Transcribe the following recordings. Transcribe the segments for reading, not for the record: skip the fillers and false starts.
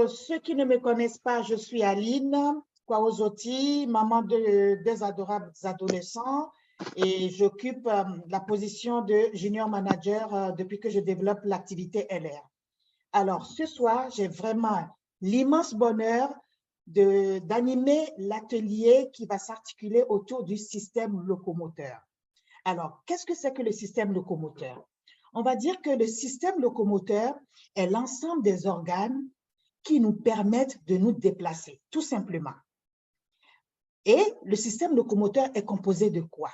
Pour ceux qui ne me connaissent pas, je suis Aline Kwaozotti, maman de deux adorables adolescents et j'occupe la position de junior manager depuis que je développe l'activité LR. Alors, ce soir, j'ai vraiment l'immense bonheur d'animer l'atelier qui va s'articuler autour du système locomoteur. Alors, qu'est-ce que c'est que le système locomoteur? On va dire que le système locomoteur est l'ensemble des organes qui nous permettent de nous déplacer, tout simplement. Et le système locomoteur est composé de quoi?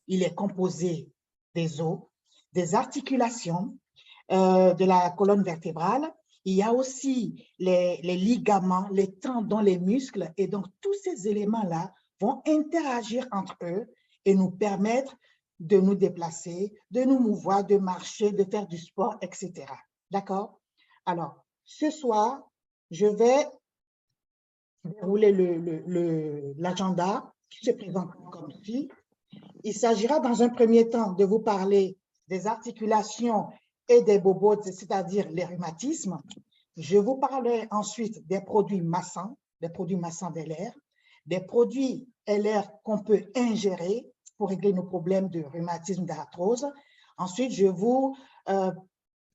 Il est composé des os, des articulations, de la colonne vertébrale. Il y a aussi les ligaments, les tendons, les muscles. Et donc, tous ces éléments-là vont interagir entre eux et nous permettre de nous déplacer, de nous mouvoir, de marcher, de faire du sport, etc. D'accord? Alors, ce soir, je vais dérouler l'agenda qui se présente comme suit. Il s'agira dans un premier temps de vous parler des articulations et des bobos, c'est-à-dire les rhumatismes. Je vous parlerai ensuite des produits massants LR, des produits LR qu'on peut ingérer pour régler nos problèmes de rhumatisme, d'arthrose. Ensuite, je vous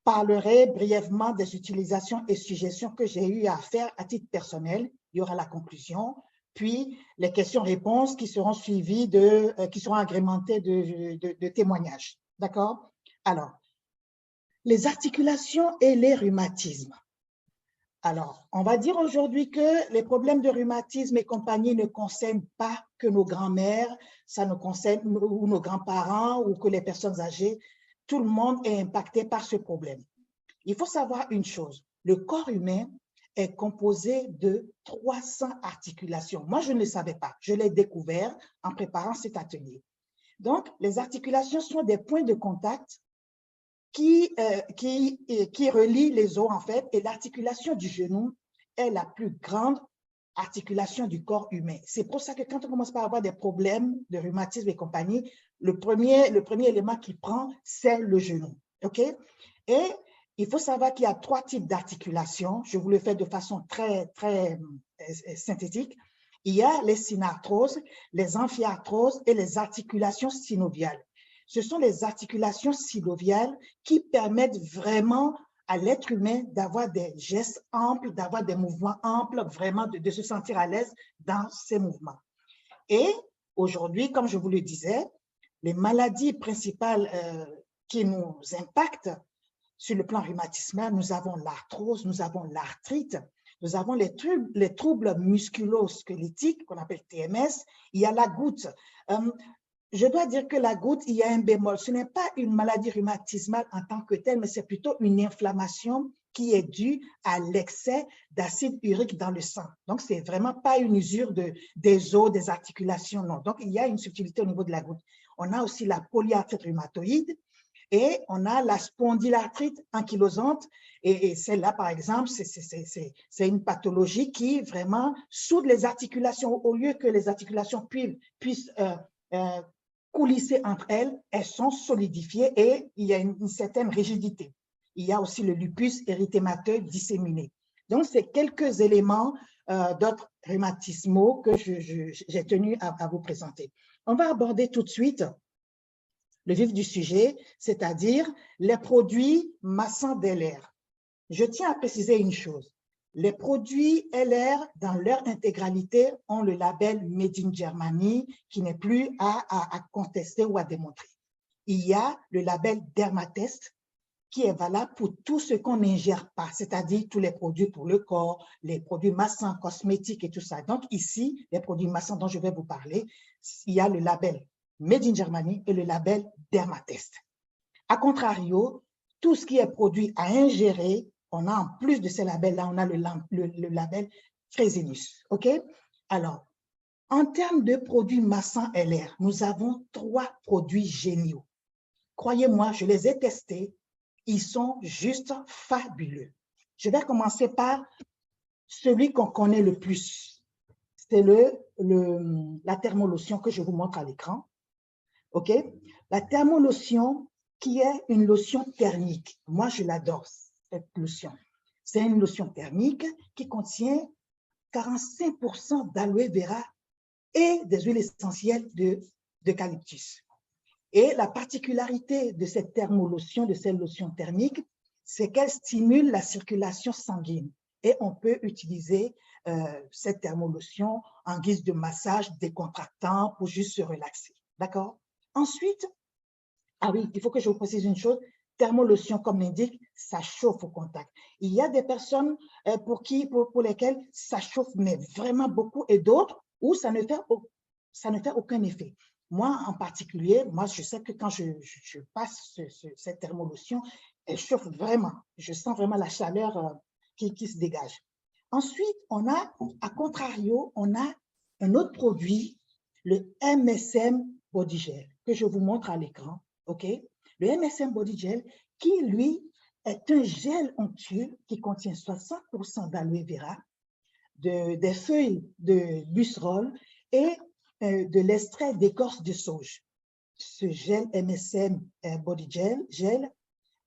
parlerai brièvement des utilisations et suggestions que j'ai eu à faire à titre personnel. Il y aura la conclusion, puis les questions-réponses qui seront suivies qui seront agrémentées de témoignages. D'accord? Alors, les articulations et les rhumatismes. Alors, on va dire aujourd'hui que les problèmes de rhumatisme et compagnie ne concernent pas que nos grands-mères, ça ne concerne ou nos grands-parents ou que les personnes âgées. Tout le monde est impacté par ce problème. Il faut savoir une chose, le corps humain est composé de 300 articulations. Moi, je ne le savais pas. Je l'ai découvert en préparant cet atelier. Donc, les articulations sont des points de contact qui relient les os, en fait, et l'articulation du genou est la plus grande articulation du corps humain. C'est pour ça que quand on commence par avoir des problèmes de rhumatisme et compagnie, le premier élément qui prend, c'est le genou. OK? Et il faut savoir qu'il y a 3 types d'articulations. Je vous le fais de façon très synthétique. Il y a les synarthroses, les amphiarthroses et les articulations synoviales. Ce sont les articulations synoviales qui permettent vraiment à l'être humain d'avoir des gestes amples, d'avoir des mouvements amples, vraiment de se sentir à l'aise dans ces mouvements. Et aujourd'hui, comme je vous le disais, les maladies principales qui nous impactent sur le plan rhumatismal, nous avons l'arthrose, nous avons l'arthrite, nous avons les troubles musculo-squelettiques qu'on appelle TMS, il y a la goutte. Je dois dire que la goutte, il y a un bémol. Ce n'est pas une maladie rhumatismale en tant que telle, mais c'est plutôt une inflammation qui est due à l'excès d'acide urique dans le sang. Donc, ce n'est vraiment pas une usure des os, des articulations, non. Donc, il y a une subtilité au niveau de la goutte. On a aussi la polyarthrite rhumatoïde et on a la spondylarthrite ankylosante. Et celle-là, par exemple, c'est une pathologie qui vraiment soude les articulations. Au lieu que les articulations puissent coulisser entre elles, elles sont solidifiées et il y a une certaine rigidité. Il y a aussi le lupus érythémateux disséminé. Donc, c'est quelques éléments d'autres rhumatismaux que j'ai tenu à vous présenter. On va aborder tout de suite le vif du sujet, c'est-à-dire les produits massants LR. Je tiens à préciser une chose. Les produits LR, dans leur intégralité, ont le label Made in Germany, qui n'est plus à contester ou à démontrer. Il y a le label Dermatest, qui est valable pour tout ce qu'on n'ingère pas, c'est-à-dire tous les produits pour le corps, les produits massants, cosmétiques et tout ça. Donc ici, les produits massants dont je vais vous parler, il y a le label Made in Germany et le label Dermatest. A contrario, tout ce qui est produit à ingérer, on a en plus de ces labels-là, on a le label Fresenius. OK? Alors, en termes de produits massants LR, nous avons 3 produits géniaux. Croyez-moi, je les ai testés. Ils sont juste fabuleux. Je vais commencer par celui qu'on connaît le plus. C'est la thermolotion que je vous montre à l'écran. OK? La thermolotion qui est une lotion thermique. Moi, je l'adore, cette lotion. C'est une lotion thermique qui contient 45% d'aloe vera et des huiles essentielles d'eucalyptus. Et la particularité de cette thermolotion, de cette lotion thermique, c'est qu'elle stimule la circulation sanguine. Et on peut utiliser cette thermolotion en guise de massage décontractant pour juste se relaxer. D'accord? Ensuite, ah oui, il faut que je vous précise une chose. Thermolotion, comme l'indique, ça chauffe au contact. Il y a des personnes pour lesquelles ça chauffe, mais vraiment beaucoup, et d'autres où ça ne fait aucun effet. Moi, en particulier, moi, je sais que quand je passe cette thermolotion, elle chauffe vraiment. Je sens vraiment la chaleur qui se dégage. Ensuite, on a, à contrario, on a un autre produit, le MSM Body Gel, que je vous montre à l'écran. OK? Le MSM Body Gel, qui, lui, est un gel onctueux qui contient 60% d'aloe vera, des feuilles de busserole et de l'extrait d'écorce de sauge. Ce gel MSM Body Gel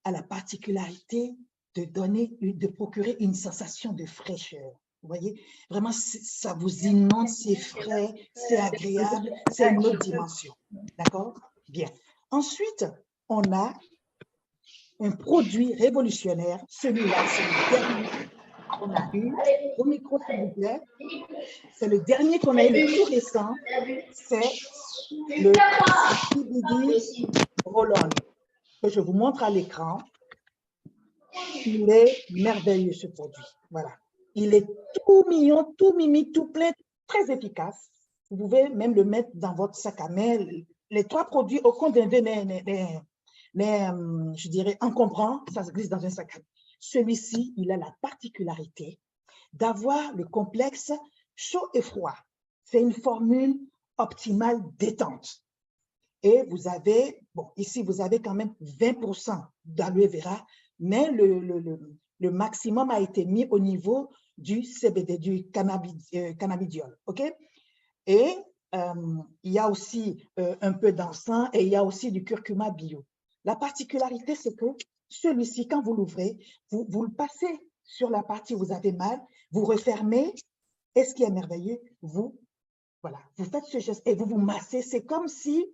a la particularité de procurer une sensation de fraîcheur. Vous voyez, vraiment, ça vous inonde, c'est frais, c'est agréable, c'est une autre dimension. D'accord? Bien. Ensuite, on a un produit révolutionnaire. Celui-là, c'est le dernier qu'on a eu. Au micro, s'il vous plaît. C'est le dernier qu'on a eu, le tout récent. C'est le CBD Roll-On, que je vous montre à l'écran. Il est merveilleux, ce produit. Voilà. Il est tout mignon, tout mimi, tout plein, très efficace. Vous pouvez même le mettre dans votre sac à main. Les trois produits, au compte d'un je dirais, encombrant, ça se glisse dans un sac à main. Celui-ci, il a la particularité d'avoir le complexe chaud et froid. C'est une formule optimale détente. Et vous avez, bon, ici, vous avez quand même 20% d'aloe vera, mais le maximum a été mis au niveau du CBD, du cannabidiol, OK? Et il y a aussi un peu d'encens et il y a aussi du curcuma bio. La particularité, c'est que celui-ci, quand vous l'ouvrez, vous le passez sur la partie où vous avez mal, vous refermez, et ce qui est merveilleux, voilà, vous faites ce geste et vous vous massez. C'est comme si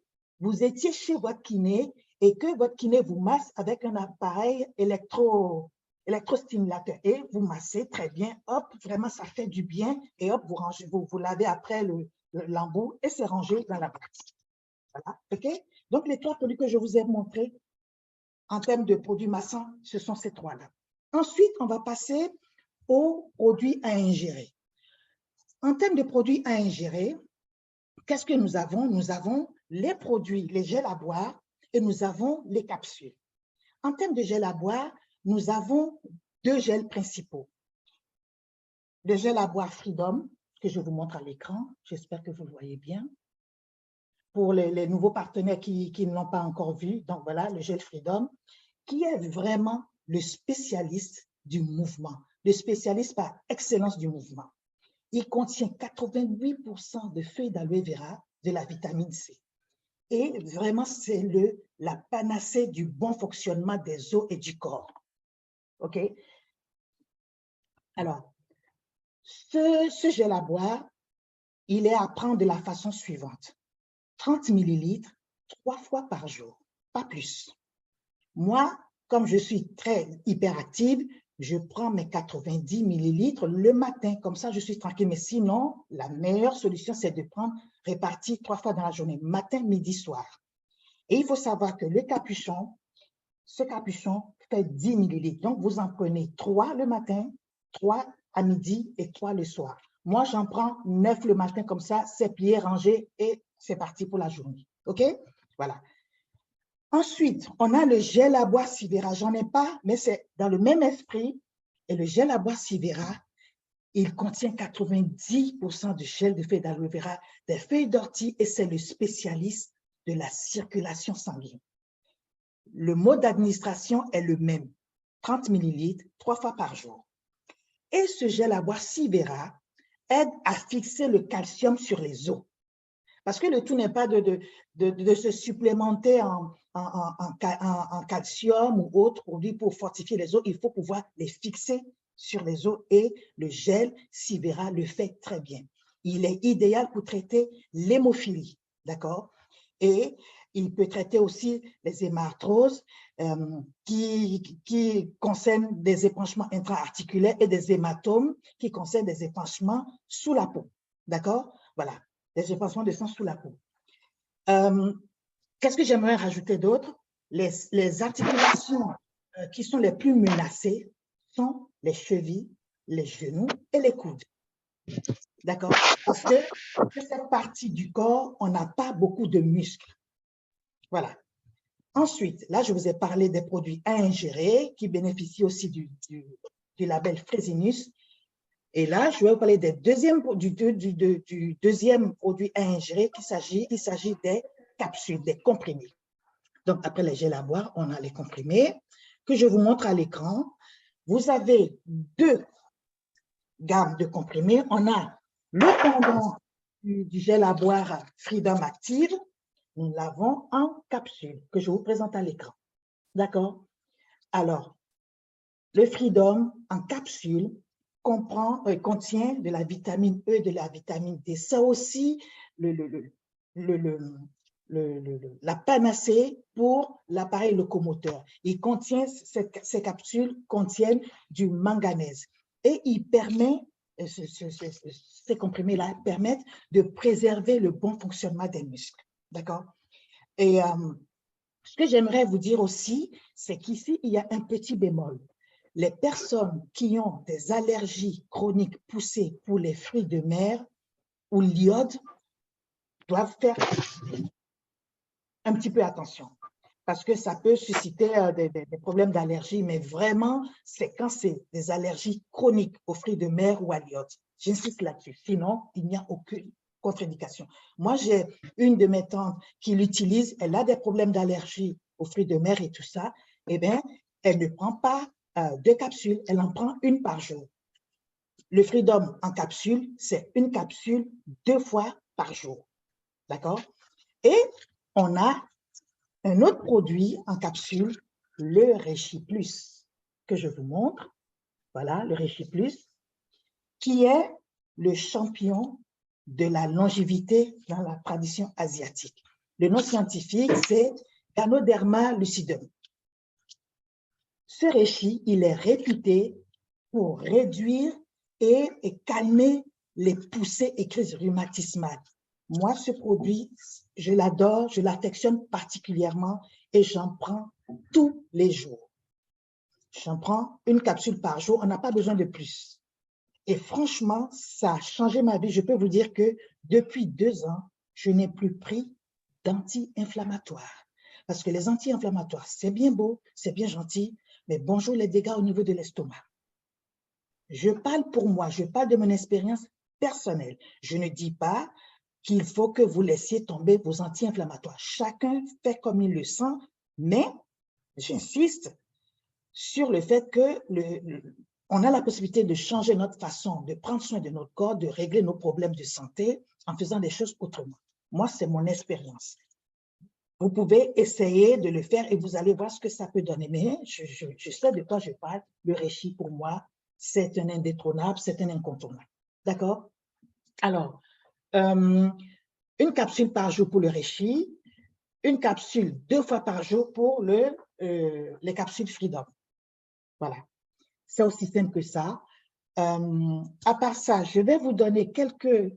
vous étiez chez votre kiné et que votre kiné vous masse avec un appareil électrostimulateur et vous massez très bien, hop, vraiment ça fait du bien et hop, vous rangez, vous lavez après l'embout et c'est rangé dans la boîte. Voilà, ok? Donc les trois produits que je vous ai montrés en termes de produits massants, ce sont ces trois-là. Ensuite, on va passer aux produits à ingérer. En termes de produits à ingérer, qu'est-ce que nous avons? Nous avons les produits, les gels à boire et nous avons les capsules. En termes de gel à boire, nous avons deux gels principaux. Le gel à boire Freedom, que je vous montre à l'écran. J'espère que vous le voyez bien. Pour les nouveaux partenaires qui ne l'ont pas encore vu, donc voilà, le gel Freedom, qui est vraiment le spécialiste du mouvement, le spécialiste par excellence du mouvement. Il contient 88% de feuilles d'aloe vera, de la vitamine C. Et vraiment, c'est la panacée du bon fonctionnement des os et du corps. OK? Alors, ce gel à boire, il est à prendre de la façon suivante. 30 millilitres, 3 fois par jour, pas plus. Moi, comme je suis très hyperactive, je prends mes 90 millilitres le matin, comme ça je suis tranquille. Mais sinon, la meilleure solution, c'est de prendre réparti 3 fois dans la journée, matin, midi, soir. Et il faut savoir que ce capuchon fait 10 millilitres. Donc, vous en prenez 3 le matin, 3 à midi et 3 le soir. Moi, j'en prends 9 le matin, comme ça, c'est plié, rangé et c'est parti pour la journée. OK? Voilà. Ensuite, on a le gel à boire Sivera. J'en ai pas, mais c'est dans le même esprit. Et le gel à boire Sivera, il contient 90% de gel de feuilles d'aloe vera, des feuilles d'ortie, et c'est le spécialiste de la circulation sanguine. Le mode d'administration est le même, 30 millilitres, 3 fois par jour. Et ce gel à boire Sivera aide à fixer le calcium sur les os. Parce que le tout n'est pas de se supplémenter en calcium ou autres produits pour fortifier les os. Il faut pouvoir les fixer sur les os et le gel Sivera le fait très bien. Il est idéal pour traiter l'hémophilie, d'accord? Et il peut traiter aussi les hémarthroses qui concernent des épanchements intra-articulaires et des hématomes qui concernent des épanchements sous la peau, d'accord? Voilà, des épanchements de sang sous la peau. Qu'est-ce que j'aimerais rajouter d'autre? Les articulations qui sont les plus menacées sont les chevilles, les genoux et les coudes. D'accord? Parce que cette partie du corps, on n'a pas beaucoup de muscles. Voilà. Ensuite, là, je vous ai parlé des produits à ingérer qui bénéficient aussi du label Fresenius. Et là, je vais vous parler du deuxième produit à ingérer, il s'agit des capsules, des comprimés. Donc, après les gels à boire, on a les comprimés que je vous montre à l'écran. Vous avez 2 gammes de comprimés. On a le pendant du gel à boire Freedom Active. Nous l'avons en capsule que je vous présente à l'écran. D'accord? Alors, le Freedom en capsule contient de la vitamine E et de la vitamine D. Ça aussi, la panacée pour l'appareil locomoteur. Ces capsules contiennent du manganèse et ces comprimés-là permettent de préserver le bon fonctionnement des muscles. D'accord? Et ce que j'aimerais vous dire aussi, c'est qu'ici, il y a un petit bémol. Les personnes qui ont des allergies chroniques poussées pour les fruits de mer ou l'iode doivent faire un petit peu attention parce que ça peut susciter des problèmes d'allergie, mais vraiment, c'est quand c'est des allergies chroniques aux fruits de mer ou à l'iode. J'insiste là-dessus. Sinon, il n'y a aucune contre-indication. Moi, j'ai une de mes tantes qui l'utilise, elle a des problèmes d'allergie aux fruits de mer et tout ça. Eh bien, elle ne prend pas 2 capsules, elle en prend 1 par jour. Le Freedom en capsule, c'est 1 capsule 2 fois par jour. D'accord? Et on a un autre produit en capsule, le Reishi Plus, que je vous montre. Voilà, le Reishi Plus, qui est le champion de la longévité dans la tradition asiatique. Le nom scientifique, c'est Ganoderma lucidum. Ce reishi, il est réputé pour réduire et calmer les poussées et crises rhumatismales. Moi, ce produit, je l'adore, je l'affectionne particulièrement et j'en prends tous les jours. J'en prends 1 capsule par jour, on n'a pas besoin de plus. Et franchement, ça a changé ma vie. Je peux vous dire que depuis 2 ans, je n'ai plus pris d'anti-inflammatoires. Parce que les anti-inflammatoires, c'est bien beau, c'est bien gentil, mais bonjour les dégâts au niveau de l'estomac. Je parle pour moi, je parle de mon expérience personnelle. Je ne dis pas qu'il faut que vous laissiez tomber vos anti-inflammatoires. Chacun fait comme il le sent, mais j'insiste sur le fait que on a la possibilité de changer notre façon de prendre soin de notre corps, de régler nos problèmes de santé en faisant des choses autrement. Moi, c'est mon expérience. Vous pouvez essayer de le faire et vous allez voir ce que ça peut donner. Mais je sais de quoi je parle. Le Reishi, pour moi, c'est un indétrônable, c'est un incontournable. D'accord? Alors, 1 capsule par jour pour le Reishi, 1 capsule 2 fois par jour pour les capsules Freedom. Voilà. C'est aussi simple que ça. À part ça, je vais vous donner quelques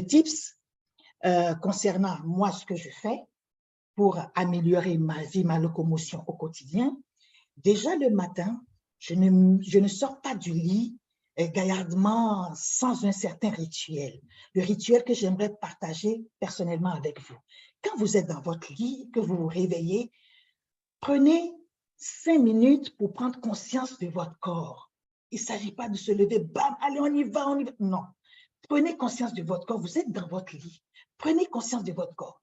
tips concernant moi, ce que je fais pour améliorer ma vie, ma locomotion au quotidien. Déjà le matin, je ne sors pas du lit gaillardement sans un certain rituel. Le rituel que j'aimerais partager personnellement avec vous. Quand vous êtes dans votre lit, que vous vous réveillez, prenez 5 minutes pour prendre conscience de votre corps. Il ne s'agit pas de se lever, bam, allez, on y va, on y va. Non. Prenez conscience de votre corps. Vous êtes dans votre lit. Prenez conscience de votre corps.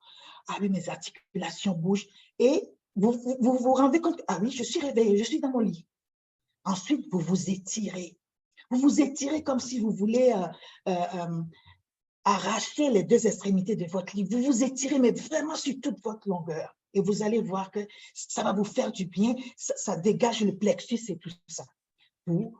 Ah oui, mes articulations bougent. Et vous vous rendez compte, ah oui, je suis réveillée, je suis dans mon lit. Ensuite, vous vous étirez. Vous vous étirez comme si vous voulez arracher les 2 extrémités de votre lit. Vous vous étirez, mais vraiment sur toute votre longueur. Et vous allez voir que ça va vous faire du bien, ça dégage le plexus et tout ça. vous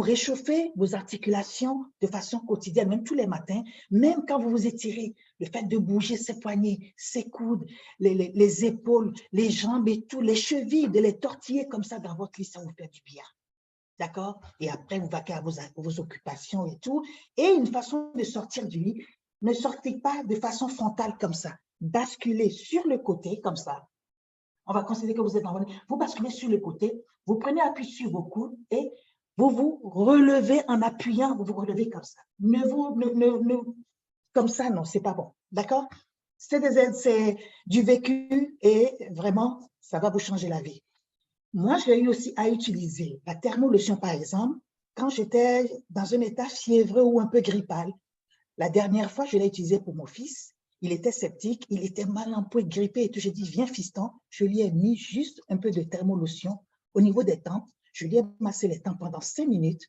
réchauffez vos articulations de façon quotidienne, même tous les matins, même quand vous vous étirez, le fait de bouger ses poignets, ses coudes, les épaules, les jambes et tout, les chevilles, de les tortiller comme ça dans votre lit, ça vous fait du bien. D'accord? Et après, vous vaquez à vos occupations et tout. Et une façon de sortir du lit, ne sortez pas de façon frontale comme ça. Basculez sur le côté comme ça. On va considérer que vous êtes en venue. Vous basculez sur le côté, vous prenez appui sur vos coudes et vous vous relevez en appuyant, vous vous relevez comme ça. Comme ça, non, c'est pas bon. D'accord? C'est du vécu et vraiment, ça va vous changer la vie. Moi, j'ai eu aussi à utiliser la thermolotion, par exemple, quand j'étais dans un état fiévreux ou un peu grippal. La dernière fois, je l'ai utilisé pour mon fils. Il était sceptique, il était mal en point, grippé et tout. J'ai dit, viens fiston, je lui ai mis juste un peu de thermolotion au niveau des tempes. Je lui ai massé les tempes pendant 5 minutes.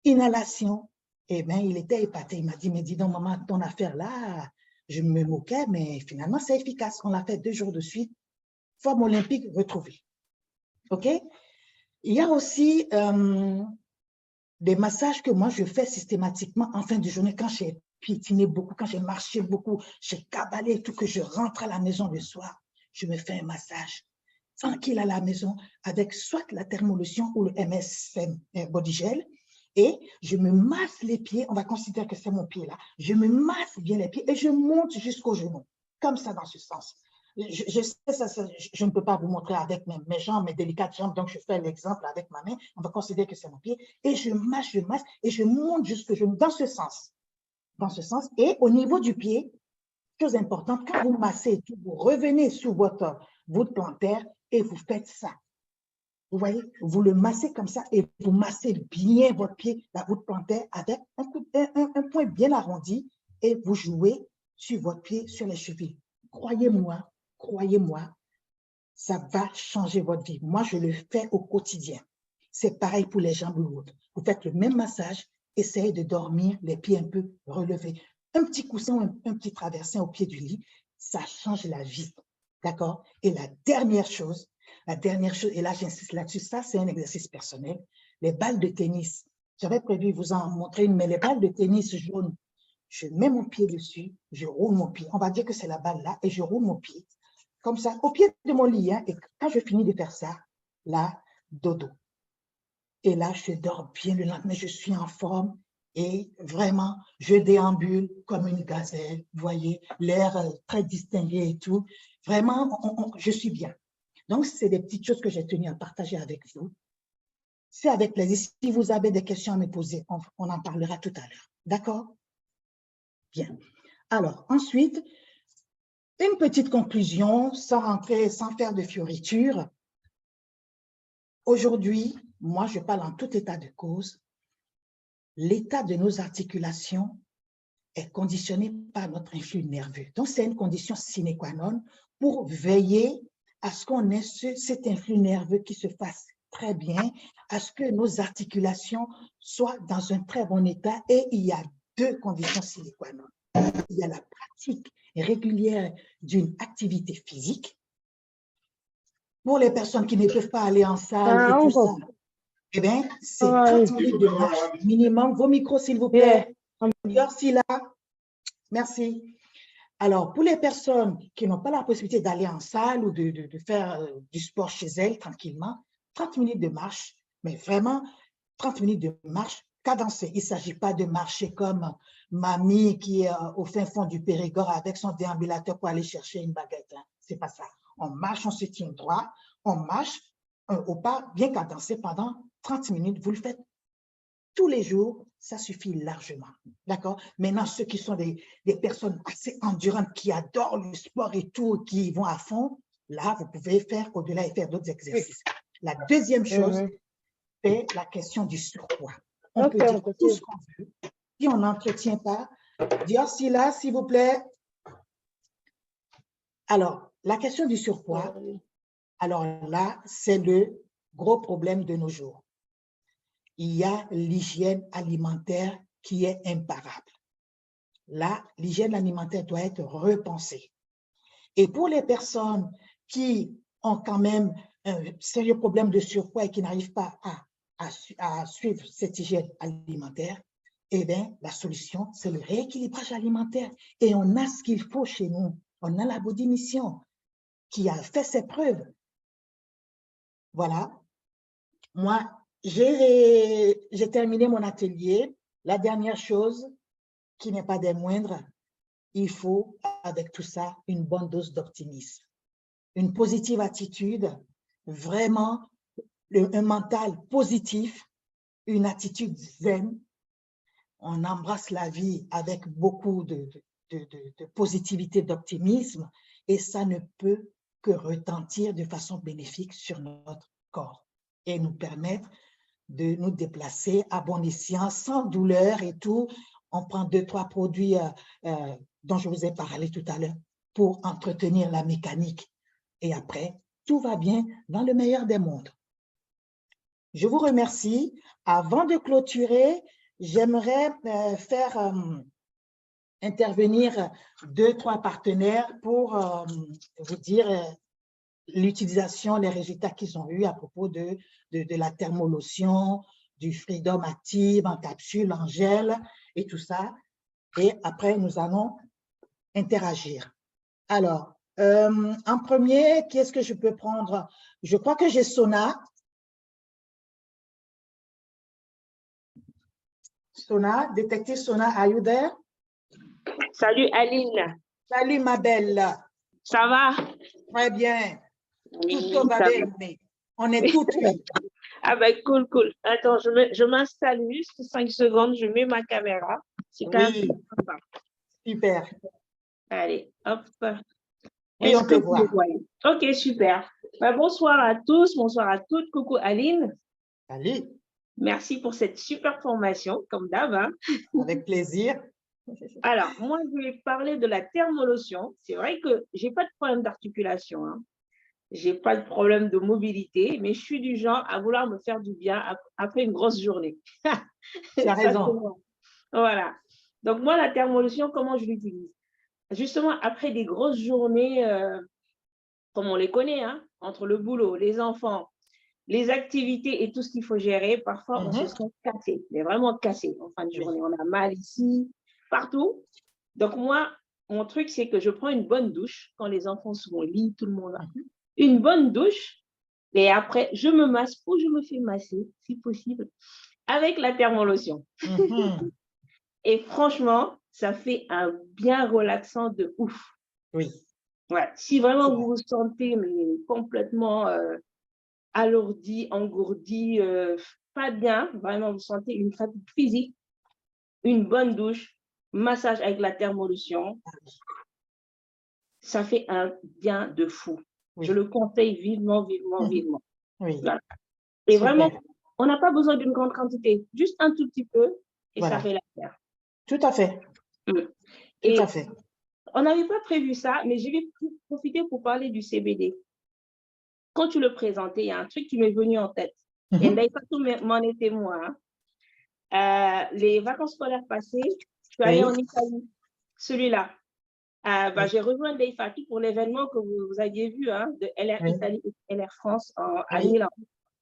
Inhalation. Eh bien, il était épaté. Il m'a dit, mais dis donc, maman, ton affaire là, je me moquais, mais finalement, c'est efficace. On l'a fait 2 jours de suite. Forme olympique retrouvée. OK? Il y a aussi des massages que moi, je fais systématiquement en fin de journée quand j'ai piétiné beaucoup, quand j'ai marché beaucoup, j'ai cabalé tout, que je rentre à la maison le soir, je me fais un massage tranquille à la maison avec soit la thermolotion ou le MSM Body Gel et je me masse les pieds, on va considérer que c'est mon pied là, je me masse bien les pieds et je monte jusqu'au genou, comme ça dans ce sens. Je sais ça, je ne peux pas vous montrer avec mes jambes, mes délicates jambes, donc je fais l'exemple avec ma main, on va considérer que c'est mon pied, et je masse, et je monte jusqu'au genou, dans ce sens. Dans ce sens, et au niveau du pied, chose importante, quand vous massez, vous revenez sur votre voûte plantaire et vous faites ça. Vous voyez, vous le massez comme ça et vous massez bien votre pied, la voûte plantaire, avec un point bien arrondi et vous jouez sur votre pied, sur les chevilles. Croyez-moi, ça va changer votre vie. Moi, je le fais au quotidien. C'est pareil pour les jambes lourdes. Vous faites le même massage, essayez de dormir, les pieds un peu relevés. Un petit coussin, un petit traversin au pied du lit, ça change la vie. D'accord? Et la dernière chose, et là j'insiste là-dessus, ça c'est un exercice personnel, les balles de tennis. J'avais prévu vous en montrer une, mais les balles de tennis jaunes, je mets mon pied dessus, je roule mon pied. On va dire que c'est la balle là, et je roule mon pied. Comme ça, au pied de mon lit. Hein, et quand je finis de faire ça, là, dodo. Et là, je dors bien le lendemain, je suis en forme. Et vraiment, je déambule comme une gazelle. Vous voyez, l'air très distingué et tout. Vraiment, je suis bien. Donc, c'est des petites choses que j'ai tenu à partager avec vous. C'est avec plaisir. Si vous avez des questions à me poser, on en parlera tout à l'heure. D'accord? Bien. Alors, ensuite, une petite conclusion, sans faire de fioritures. Aujourd'hui, moi, je parle en tout état de cause. L'état de nos articulations est conditionné par notre influx nerveux. Donc, c'est une condition sine qua non pour veiller à ce qu'on ait cet influx nerveux qui se fasse très bien, à ce que nos articulations soient dans un très bon état. Et il y a 2 conditions sine qua non. Il y a la pratique régulière d'une activité physique. Pour les personnes qui ne peuvent pas aller en salle et tout ça, eh bien, c'est 30 minutes de marche minimum. Vos micros, s'il vous plaît. Merci là. Merci. Alors, pour les personnes qui n'ont pas la possibilité d'aller en salle ou de faire du sport chez elles tranquillement, 30 minutes de marche, mais vraiment 30 minutes de marche cadencée. Il ne s'agit pas de marcher comme mamie qui est au fin fond du Périgord avec son déambulateur pour aller chercher une baguette. Hein. Ce n'est pas ça. On marche, on se tient droit, on marche au pas bien cadencé pendant 30 minutes. Vous le faites tous les jours, ça suffit largement. D'accord? Maintenant, ceux qui sont des personnes assez endurantes, qui adorent le sport et tout, qui vont à fond, là, vous pouvez faire au-delà et faire d'autres exercices. La deuxième chose, c'est la question du surpoids. On peut dire tout ce qu'on veut. Si on n'entretient pas, dire si là, s'il vous plaît. Alors, la question du surpoids, alors là, c'est le gros problème de nos jours. Il y a l'hygiène alimentaire qui est imparable. Là, l'hygiène alimentaire doit être repensée. Et pour les personnes qui ont quand même un sérieux problème de surpoids et qui n'arrivent pas à à suivre cette hygiène alimentaire, eh bien, la solution, c'est le rééquilibrage alimentaire. Et on a ce qu'il faut chez nous. On a la Body Mission qui a fait ses preuves. Voilà. Moi, j'ai terminé mon atelier. La dernière chose, qui n'est pas des moindres, il faut, avec tout ça, une bonne dose d'optimisme, une positive attitude, vraiment un mental positif, une attitude zen. On embrasse la vie avec beaucoup de positivité, d'optimisme, et ça ne peut que retentir de façon bénéfique sur notre corps et nous permettre de nous déplacer à bon escient, sans douleur et tout. On prend 2-3 produits dont je vous ai parlé tout à l'heure pour entretenir la mécanique. Et après, tout va bien dans le meilleur des mondes. Je vous remercie. Avant de clôturer, j'aimerais faire intervenir 2-3 partenaires pour vous dire l'utilisation, les résultats qu'ils ont eus à propos de la thermolotion, du Freedom Active en capsule, en gel et tout ça. Et après, nous allons interagir. Alors, en premier, qui est-ce que je peux prendre? Je crois que j'ai Sona. Sona, détective Sona, are you there? Salut Aline. Salut ma belle. Ça va? Très bien. Oui, Tout va bien, mais on est toutes. Ah ben cool, cool. Attends, je m'installe juste 5 secondes, je mets ma caméra. C'est quand Oui, même sympa. super. Allez, hop. Oui, on te vous voit. me voyez? Ok, super. Ben, bonsoir à tous, bonsoir à toutes. Coucou Aline. Salut. Merci pour cette super formation, comme d'hab. Hein. Avec plaisir. Alors, moi, je vais parler de la thermolotion. C'est vrai que je n'ai pas de problème d'articulation. Hein. Je n'ai pas de problème de mobilité, mais je suis du genre à vouloir me faire du bien après une grosse journée. Tu as raison. Voilà. Donc, moi, la thermolotion, comment je l'utilise? Justement, après des grosses journées, comme on les connaît, hein, entre le boulot, les enfants, les activités et tout ce qu'il faut gérer, parfois, on se sent cassé, mais vraiment cassé en fin de journée. On a mal ici, partout. Donc, moi, mon truc, c'est que je prends une bonne douche quand les enfants sont au lit, tout le monde a une bonne douche. Et après, je me masse ou je me fais masser, si possible, avec la thermolotion. Et franchement, ça fait un bien relaxant de ouf. Oui. Ouais. Si vraiment vous vous sentez complètement alourdi, engourdi, pas bien, vraiment vous sentez une fatigue physique, une bonne douche, massage avec la thermolotion, ça fait un bien de fou. Oui. Je le conseille vivement, vivement, vivement. Oui. Voilà. Et vraiment, on n'a pas besoin d'une grande quantité, juste un tout petit peu et ça fait l'affaire. Tout à fait. Et tout à fait. On n'avait pas prévu ça, mais je vais profiter pour parler du CBD. Quand tu le présentais, il y a un truc qui m'est venu en tête. Et Ndaifatou m'en est témoin. Les vacances scolaires passées, je suis allée en Italie. Celui-là. J'ai rejoint Ndaifatou pour l'événement que vous aviez vu de LR Italie et LR France à Milan.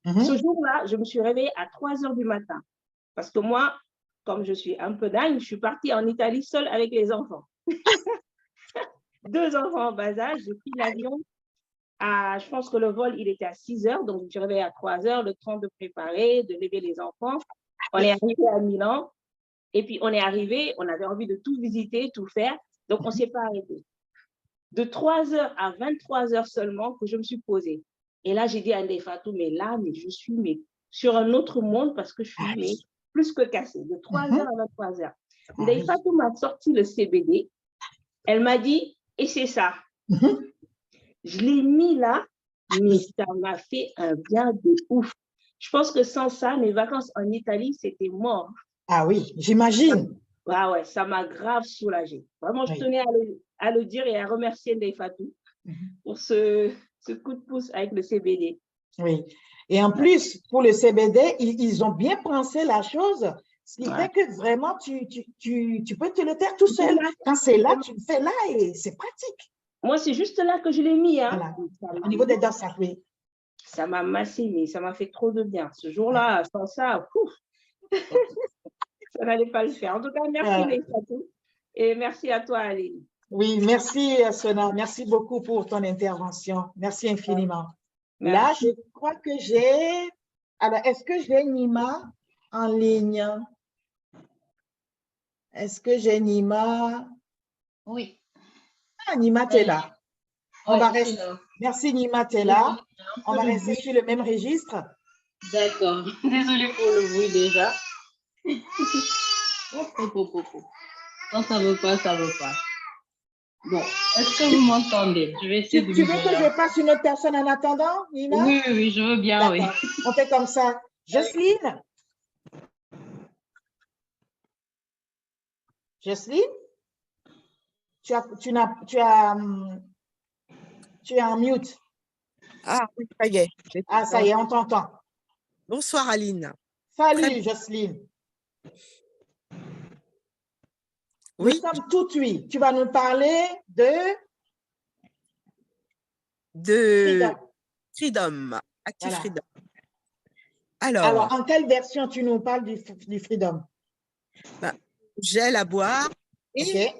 Ce jour-là, je me suis réveillée à 3 heures du matin. Parce que moi, comme je suis un peu dingue, je suis partie en Italie seule avec les enfants. 2 enfants en bas âge, j'ai pris l'avion. Je pense que le vol, il était à 6 heures, donc je me suis réveillée à 3 heures, le temps de préparer, de lever les enfants. On est arrivé à Milan, et puis on est arrivé, on avait envie de tout visiter, tout faire, donc on ne s'est pas arrêté. De 3 heures à 23 heures seulement que je me suis posée. Et là, j'ai dit à Ndaifatou, mais je suis sur un autre monde parce que je suis plus que cassée. De 3 heures à 23 heures. Ndaifatou m'a sorti le CBD. Elle m'a dit, et c'est ça. Je l'ai mis là, mais ça m'a fait un bien de ouf. Je pense que sans ça, mes vacances en Italie, c'était mort. Ah oui, j'imagine. Ah ouais, ça m'a grave soulagée. Vraiment, je tenais à le dire et à remercier Ndaifatou pour ce coup de pouce avec le CBD. Oui. Et en plus, pour le CBD, ils ont bien pensé la chose, ce qui fait que vraiment, tu peux te le faire tout seul. Quand c'est là, tu le fais là et c'est pratique. Moi, c'est juste là que je l'ai mis. Hein. Voilà. Au niveau des dents sacrées. ça m'a massé, mais ça m'a fait trop de bien. Ce jour-là, sans ça, ouf, ça n'allait pas le faire. En tout cas, merci les Fatou. Et merci à toi, Aline. Oui, merci Sona. Merci beaucoup pour ton intervention. Merci infiniment. Merci. Là, je crois que j'ai... Alors, est-ce que j'ai Nima en ligne? Est-ce que j'ai Nima? Oui. Ah, Nima, tu es là. On va rester... là. Merci Nima, tu es là. On va rester sur le même registre. D'accord. Désolée pour le bruit déjà. Quand ça ne veut pas, ça ne veut pas. Bon, est-ce que vous m'entendez? Je vais essayer de Tu veux que je passe une autre personne en attendant, Nima? Oui, je veux bien, oui. On fait comme ça. Jocelyne? Jocelyne? Tu es en mute. Ah, oui, ça y est. Ah, ça y est, on t'entend. Bonsoir, Aline. Salut, Jocelyne. Oui. Nous sommes tout oui. Tu vas nous parler de Freedom. Active voilà. Freedom. Alors, en quelle version tu nous parles du Freedom? Gel à boire et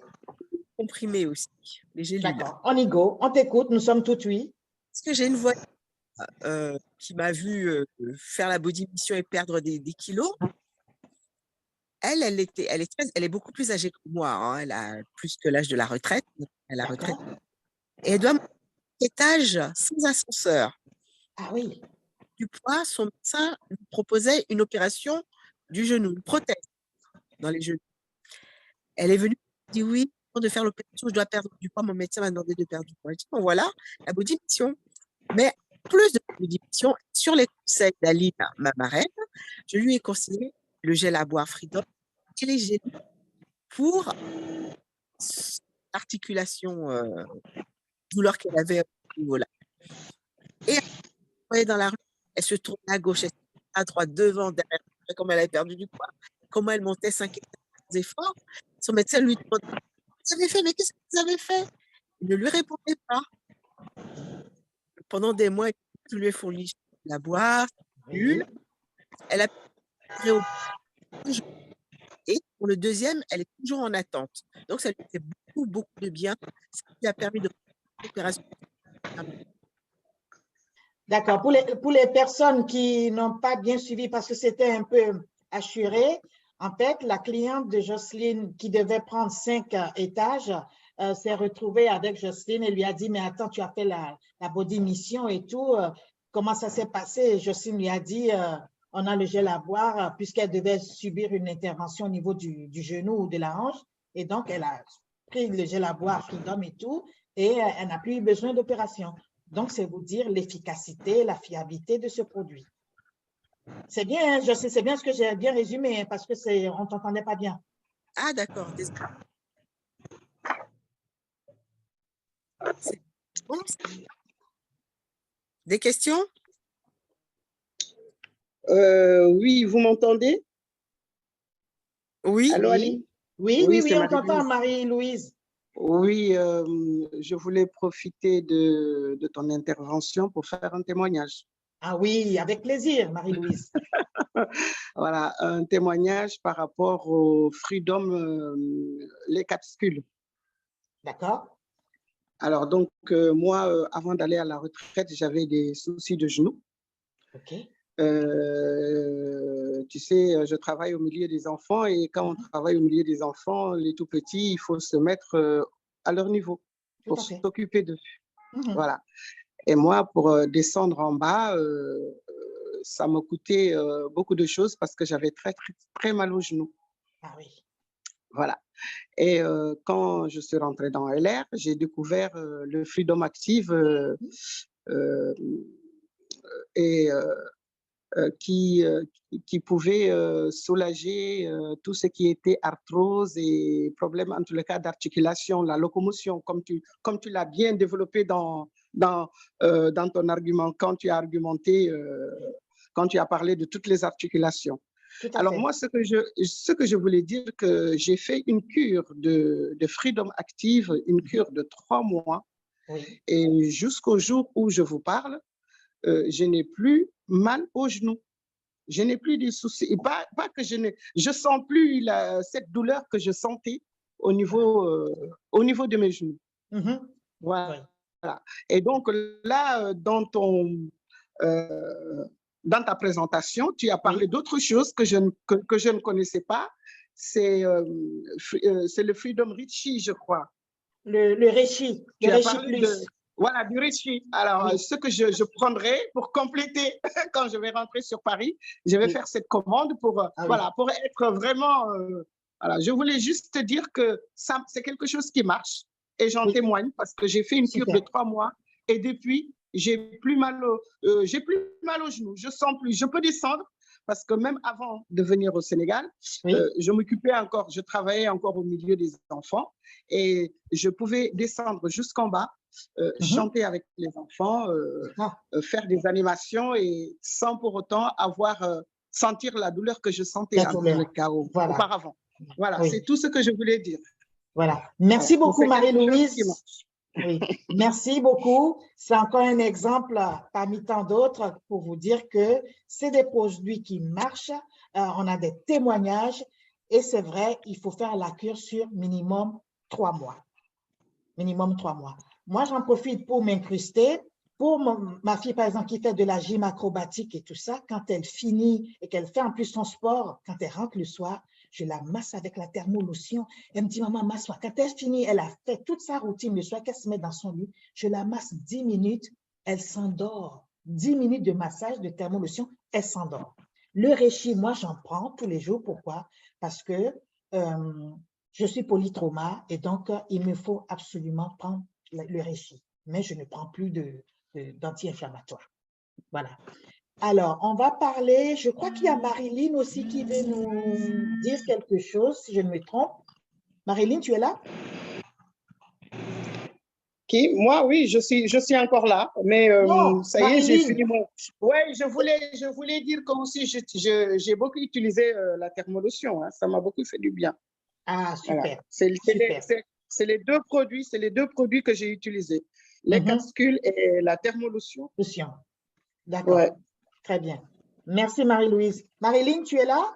comprimé aussi. Les gélules. D'accord, on y go. On t'écoute, nous sommes tout oui. Parce que j'ai une voix qui m'a vu faire la body mission et perdre des kilos. Elle est beaucoup plus âgée que moi. Hein. Elle a plus que l'âge de la retraite. Et elle doit monter étage sans ascenseur. Ah oui. Du poids, son médecin lui proposait une opération du genou, une prothèse dans les genoux. Elle est venue, elle dit oui, de faire l'opération, je dois perdre du poids. Mon médecin m'a demandé de perdre du poids. Je dis, bon, voilà, la body mission. Mais plus de body mission, sur les conseils d'Aline, ma marraine, je lui ai conseillé le gel à boire Freedom et les gels pour l'articulation douleur qu'elle avait à ce niveau-là. Et elle dans la rue, elle se tourne à gauche, elle se tourne à droite, devant, derrière, comme elle avait perdu du poids, comment elle montait 5 efforts. Son médecin lui demande, vous avez fait, mais qu'est-ce que vous avez fait? Il ne lui répondait pas. Pendant des mois, il lui a fourni la boire, elle a et pour le deuxième, elle est toujours en attente. Donc, ça lui fait beaucoup, beaucoup de bien. Ça lui a permis de faire l'opération. D'accord. Pour les personnes qui n'ont pas bien suivi, parce que c'était un peu assuré, en fait, la cliente de Jocelyne qui devait prendre 5 étages s'est retrouvée avec Jocelyne et lui a dit, mais attends, tu as fait la body mission et tout. Comment ça s'est passé? Et Jocelyne lui a dit, on a le gel à boire puisqu'elle devait subir une intervention au niveau du genou ou de la hanche. Et donc, elle a pris le gel à boire Freedom et tout, et elle n'a plus eu besoin d'opération. Donc, c'est vous dire l'efficacité, la fiabilité de ce produit. C'est bien, je sais, c'est bien ce que j'ai bien résumé, parce que on ne t'entendait pas bien. Ah, d'accord. Bon. Des questions? Oui, vous m'entendez? Oui. Allô, Aline? Oui, on t'entend, Marie-Louise. Oui, je voulais profiter de ton intervention pour faire un témoignage. Ah oui, avec plaisir, Marie-Louise. Voilà, un témoignage par rapport au Freedom, les capsules. D'accord. Alors, donc, moi, avant d'aller à la retraite, j'avais des soucis de genoux. OK. Tu sais, je travaille au milieu des enfants et quand on travaille au milieu des enfants, les tout petits, il faut se mettre à leur niveau pour s'occuper d'eux. Voilà. Et moi, pour descendre en bas, ça m'a coûté beaucoup de choses parce que j'avais très, très, très mal aux genoux. Ah oui. Voilà. Et quand je suis rentrée dans LR, j'ai découvert le Freedom Active qui pouvait soulager tout ce qui était arthrose et problèmes, en tout cas, d'articulation, la locomotion, comme tu l'as bien développé dans ton argument, quand tu as argumenté, quand tu as parlé de toutes les articulations. Alors moi, ce que je voulais dire, que j'ai fait une cure de Freedom Active, une cure de 3 mois, et jusqu'au jour où je vous parle, je n'ai plus mal au genou. Je n'ai plus de soucis. Pas que je sens plus cette douleur que je sentais au niveau de mes genoux. Voilà. Et donc là, dans ta présentation, tu as parlé d'autre chose que je ne connaissais pas. C'est le Freedom Richie, je crois. Le Richie, Tu le as Richie parlé Plus. Voilà, du Richie. Alors, ce que je prendrai pour compléter quand je vais rentrer sur Paris, je vais faire cette commande pour, pour être vraiment... voilà, je voulais juste te dire que c'est quelque chose qui marche et j'en témoigne parce que j'ai fait une cure de 3 mois et depuis, j'ai plus mal au genou. Je sens plus. Je peux descendre parce que même avant de venir au Sénégal, je travaillais encore au milieu des enfants et je pouvais descendre jusqu'en bas, chanter avec les enfants, faire des animations et sans pour autant sentir la douleur que je sentais auparavant. Voilà, c'est tout ce que je voulais dire. Voilà. Merci beaucoup, Marie-Louise. Oui, merci beaucoup. C'est encore un exemple parmi tant d'autres pour vous dire que c'est des produits qui marchent. On a des témoignages et c'est vrai, il faut faire la cure sur minimum 3 mois. Minimum 3 mois. Moi, j'en profite pour m'incruster. Pour ma fille, par exemple, qui fait de la gym acrobatique et tout ça, quand elle finit et qu'elle fait en plus son sport, quand elle rentre le soir, je la masse avec la thermolotion. Elle me dit, maman, masse-toi. Quand elle finit, elle a fait toute sa routine le soir, qu'elle se met dans son lit, je la masse 10 minutes, elle s'endort. 10 minutes de massage, de thermolotion, elle s'endort. Le Reishi, moi, j'en prends tous les jours. Pourquoi? Parce que je suis polytrauma et donc, il me faut absolument prendre le Reishi. Mais je ne prends plus d'anti-inflammatoire. Voilà. Alors, on va parler, je crois qu'il y a Marilyn aussi qui veut nous dire quelque chose, si je ne me trompe. Marilyn, tu es là? Qui? Moi, oui, je suis encore là, mais non, ça y est, j'ai fini mon... Oui, je voulais dire que aussi, j'ai beaucoup utilisé la thermolotion, hein, ça m'a beaucoup fait du bien. Ah, super. Voilà. C'est les deux produits que j'ai utilisés, les capsules et la thermolotion. D'accord, très bien. Merci Marie-Louise. Marilyn, tu es là?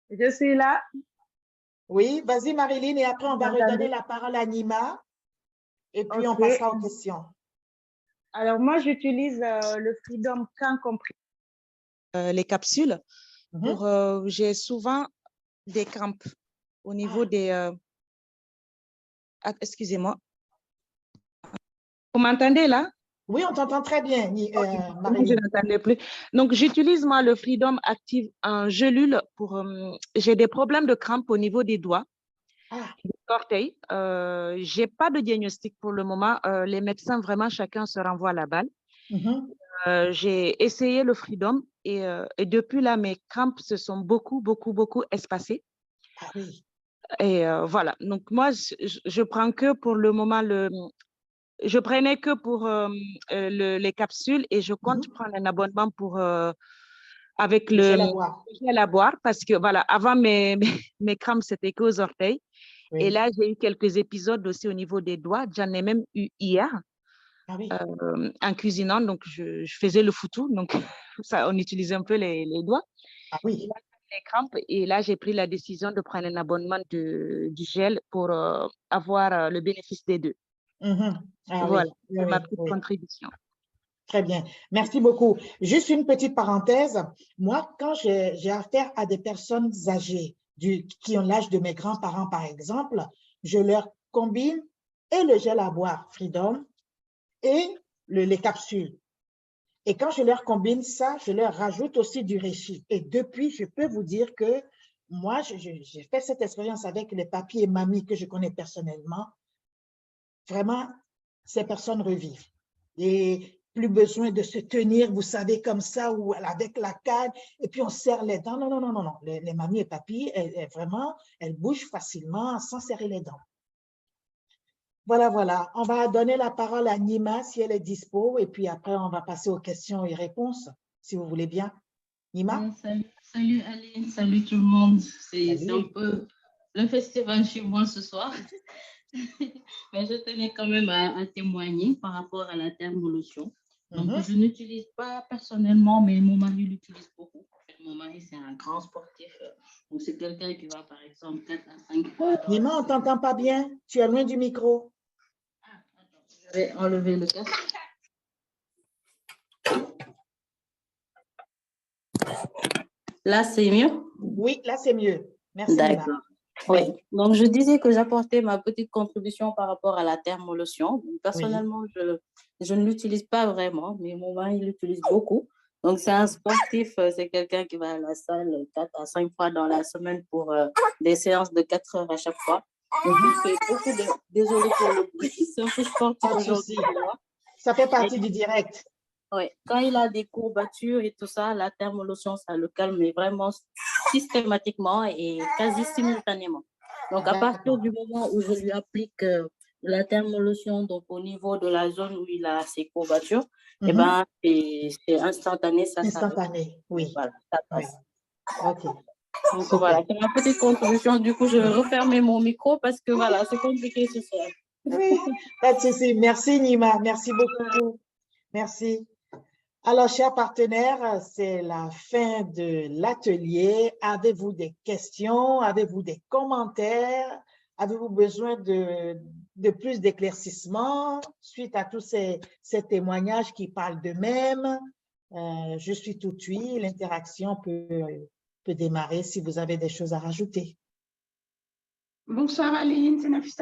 Je suis là. Oui, vas-y Marilyn et après on va redonner la parole à Nima et puis on passera aux questions. Alors moi, j'utilise le Freedom Can compris. Les capsules, j'ai souvent des crampes au niveau des... excusez-moi. Vous m'entendez là? Oui, on t'entend très bien, Marilyn. Je n'entendais plus. Donc, j'utilise moi le Freedom Active en gelule pour... j'ai des problèmes de crampes au niveau des doigts, des orteils. Je n'ai pas de diagnostic pour le moment. Les médecins, vraiment, chacun se renvoie la balle. J'ai essayé le Freedom et depuis là, mes crampes se sont beaucoup espacées. Ah oui. Et voilà. Donc, moi, je prends que pour le moment je prenais que pour les capsules et je compte prendre un abonnement pour avec le gel à boire parce que voilà, avant mes crampes, c'était qu'aux orteils. Et là, j'ai eu quelques épisodes aussi au niveau des doigts. J'en ai même eu hier en cuisinant. Donc, je faisais le foutou. Donc, ça, on utilisait un peu les doigts. Ah oui. Là, les crampes. Et là, j'ai pris la décision de prendre un abonnement du gel pour avoir le bénéfice des deux. Voilà, c'est ma petite contribution. Très bien, merci beaucoup. Juste une petite parenthèse. Moi, quand j'ai affaire à des personnes âgées qui ont l'âge de mes grands-parents, par exemple, je leur combine et le gel à boire Freedom et les capsules. Et quand je leur combine ça, je leur rajoute aussi du Reishi. Et depuis, je peux vous dire que moi, j'ai fait cette expérience avec les papis et mamies que je connais personnellement. Vraiment, ces personnes revivent. Et plus besoin de se tenir, vous savez, comme ça, ou avec la canne, et puis on serre les dents. Non. Les mamies et papis, vraiment, elles bougent facilement sans serrer les dents. Voilà. On va donner la parole à Nima si elle est dispo, et puis après, on va passer aux questions et réponses, si vous voulez bien. Nima? Salut Aline, salut tout le monde. C'est un peu le festival chez moi ce soir. Mais je tenais quand même à témoigner par rapport à la thermolotion. Donc, je n'utilise pas personnellement, mais mon mari l'utilise beaucoup. En fait, mon mari, c'est un grand sportif. Donc, c'est quelqu'un qui va, par exemple, 4 à 5 fois. Nima, on ne t'entend pas bien. Tu es loin du micro. Je vais enlever le casque. Là, c'est mieux? Oui, là, c'est mieux. Merci, Nima. D'accord. Oui. Donc, je disais que j'apportais ma petite contribution par rapport à la thermolotion. Donc, personnellement, je ne l'utilise pas vraiment, mais mon mari l'utilise beaucoup. Donc, c'est un sportif, c'est quelqu'un qui va à la salle 4 à 5 fois dans la semaine pour des séances de 4 heures à chaque fois. Donc, il fait beaucoup de... Désolée pour le bruit, c'est un peu sportif Pas de aujourd'hui. souci. Ça fait partie du direct. Oui, quand il a des courbatures et tout ça, la thermolotion, ça le calme mais vraiment systématiquement et quasi simultanément. Donc, à partir du moment où je lui applique la thermolotion, donc au niveau de la zone où il a ses courbatures, eh ben, c'est instantané, ça instantané, oui. Voilà, ça passe. Oui. OK. Donc, voilà, c'est ma petite contribution. Du coup, je vais refermer mon micro parce que voilà, c'est compliqué ce soir. Oui, pas de souci. Merci, Nima. Merci beaucoup. Merci. Alors, chers partenaires, c'est la fin de l'atelier. Avez-vous des questions? Avez-vous des commentaires? Avez-vous besoin de plus d'éclaircissements suite à tous ces témoignages qui parlent d'eux-mêmes? Je suis tout oui. L'interaction peut démarrer si vous avez des choses à rajouter. Bonsoir Aline, c'est Nafisa.